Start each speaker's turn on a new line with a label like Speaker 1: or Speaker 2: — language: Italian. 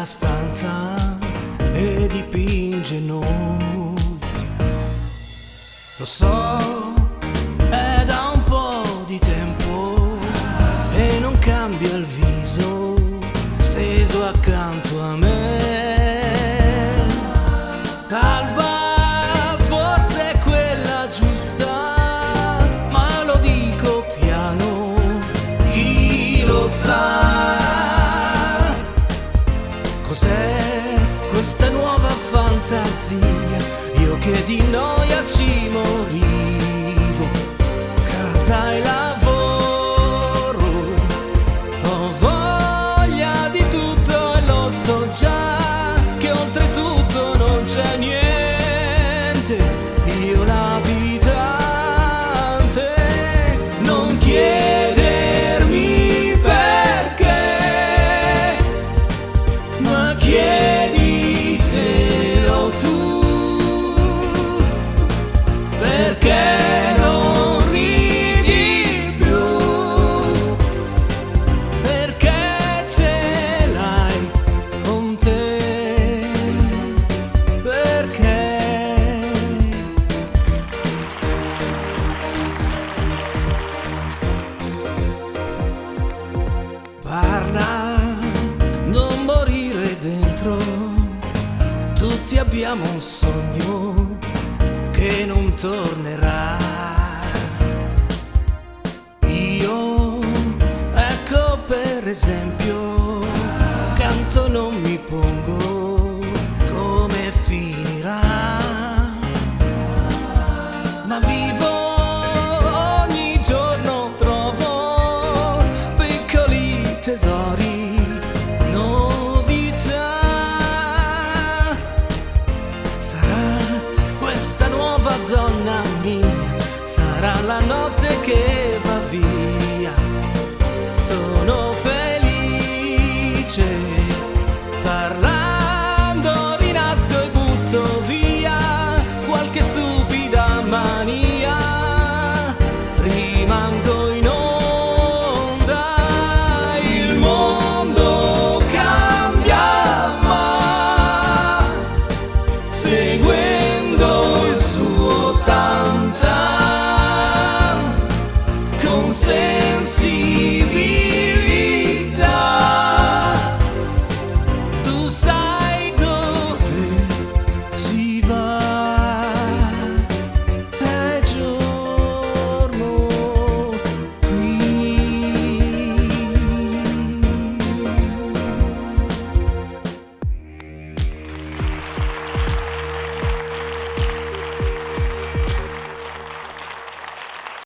Speaker 1: nella stanza e dipinge noi. Lo so, è da un po' di tempo e non cambia il viso steso accanto a me. Talba forse è quella giusta, ma lo dico piano, chi lo sa. Cos'è questa nuova fantasia? Io che di noia ci morivo, casa e lavoro, ho voglia di tutto e lo so già che oltretutto non c'è niente. Io l'abitante, non chiedermi perché, ma chieditelo tu. Perché non ridi più? Perché ce l'hai con te? Perché? Parla, non morire dentro, tutti abbiamo un sogno che non tornerà. Io, ecco per esempio, canto non mi pongo come finirà, ma vivo ogni giorno, trovo piccoli tesori, novità. Sarà questa nuova donna mia, sarà la notte che va via. Sono felice, parlando rinasco e butto via qualche stupida mania. Rimango in onda, il mondo cambia ma seguendo il suo